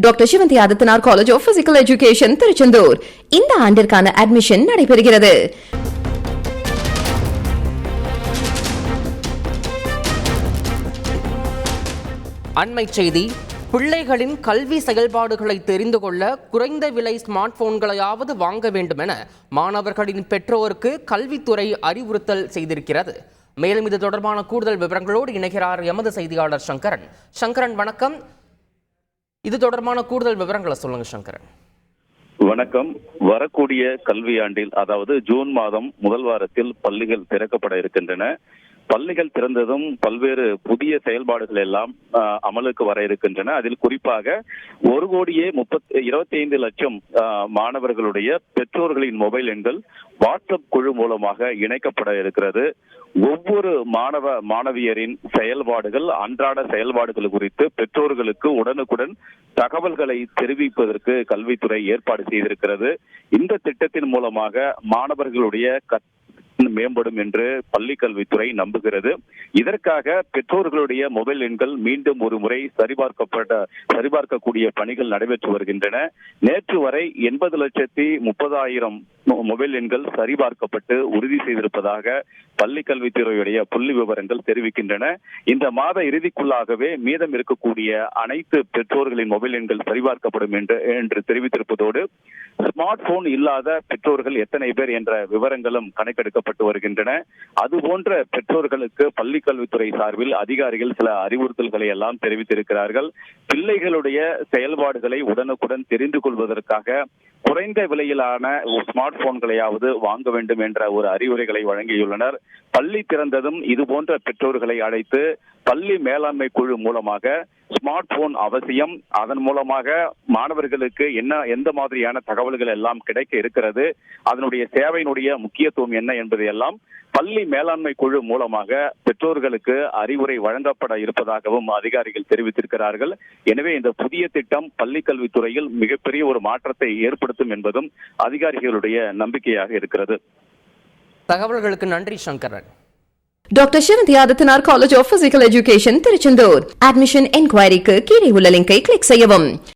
Doctor Sivanthi Adithanar college of physical education Tiruchendur. இந்த ஆண்டிற்கான admission நடைபெறுகிறது. அண்மை செய்தி. பிள்ளைகளின் கல்வி செயல்பாடுகளை தெரிந்து கொள்ள குறைந்த விலை ஸ்மார்ட் போன்களையாவது வாங்க வேண்டும் என மாணவர்களின் பெற்றோருக்கு கல்வித்துறை அறிவுறுத்தல் செய்திருக்கிறது. மேலும் இது தொடர்பான கூடுதல் விவரங்களோடு இணைகிறார் எமது செய்தியாளர் சங்கரன். சங்கரன், வணக்கம். இது தொடர்பான கூடுதல் விவரங்களை சொல்லுங்க சங்கரன். வணக்கம். வரக்கூடிய கல்வியாண்டில், அதாவது ஜூன் மாதம் முதல் வாரத்தில் பள்ளிகள் திறக்கப்பட இருக்கின்றன. பள்ளிகள் திறந்ததும் பல்வேறு புதிய செயல்பாடுகள் எல்லாம் அமலுக்கு வர இருக்கின்றன. அதில் குறிப்பாக 1,25,00,000 மாணவர்களுடைய பெற்றோர்களின் மொபைல் எண்கள் வாட்ஸ்அப் குழு மூலமாக இணைக்கப்பட இருக்கிறது. ஒவ்வொரு மாணவியரின் செயல்பாடுகள், அன்றாட செயல்பாடுகள் குறித்து பெற்றோர்களுக்கு உடனுக்குடன் தகவல்களை தெரிவிப்பதற்கு கல்வித்துறை ஏற்பாடு செய்திருக்கிறது. இந்த திட்டத்தின் மூலமாக மாணவர்களுடைய மேம்படும் என்று பள்ளி கல்வித்துறை நம்புகிறது. இதற்காக பெற்றோர்களுடைய மொபைல் எண்கள் மீண்டும் ஒரு முறை சரிபார்க்கக்கூடிய பணிகள் நடைபெற்று வருகின்றன. நேற்று வரை 80,30,000 மொபைல் எண்கள் சரிபார்க்கப்பட்டு உறுதி செய்திருப்பதாக பள்ளி கல்வித்துறையுடைய புள்ளி விவரங்கள் தெரிவிக்கின்றன. இந்த மாத இறுதிக்குள்ளாகவே மீதம் இருக்கக்கூடிய அனைத்து பெற்றோர்களின் மொபைல் எண்கள் சரிபார்க்கப்படும் என்று தெரிவித்திருப்பதோடு, ஸ்மார்ட் போன் இல்லாத பெற்றோர்கள் எத்தனை பேர் என்ற விவரங்களும் கணக்கெடுக்கப்பட்டு வருகின்றன. அதுபோன்ற பெற்றோர்களுக்கு பள்ளி கல்வித்துறை சார்பில் அதிகாரிகள் சில அறிவுறுத்தல்களை எல்லாம் தெரிவித்திருக்கிறார்கள். பிள்ளைகளுடைய செயல்பாடுகளை உடனுக்குடன் தெரிந்து கொள்வதற்காக குறைந்த விலையிலான ஸ்மார்ட் போன்களையாவது வாங்க வேண்டும் என்ற ஒரு அறிவுரைகளை வழங்கியுள்ளனர். பள்ளி திறந்ததும் இதுபோன்ற பெற்றோர்களை அழைத்து பள்ளி மேலாண்மை குழு மூலமாக ஸ்மார்ட் போன் அவசியம், அதன் மூலமாக மாணவர்களுக்கு எந்த மாதிரியான தகவல்கள் எல்லாம் கிடைக்க இருக்கிறது, அதனுடைய சேவையினுடைய முக்கியத்துவம் என்ன என்பதை எல்லாம் பள்ளி மேலாண்மை குழு மூலமாக பெற்றோர்களுக்கு அறிவுரை வழங்கப்பட இருப்பதாகவும் அதிகாரிகள் தெரிவித்திருக்கிறார்கள். எனவே இந்த புதிய திட்டம் பள்ளி கல்வித்துறையில் மிகப்பெரிய ஒரு மாற்றத்தை ஏற்படுத்தும் என்பதும் அதிகாரிகளுடைய நம்பிக்கையாக இருக்கிறது. தகவல்களுக்கு நன்றி Sankaran. Doctor Sivanthi Adithanar college of physical education Tiruchendur. Admission என்கொயரிக்கு கீழே உள்ள லிங்கை கிளிக் செய்யவும்.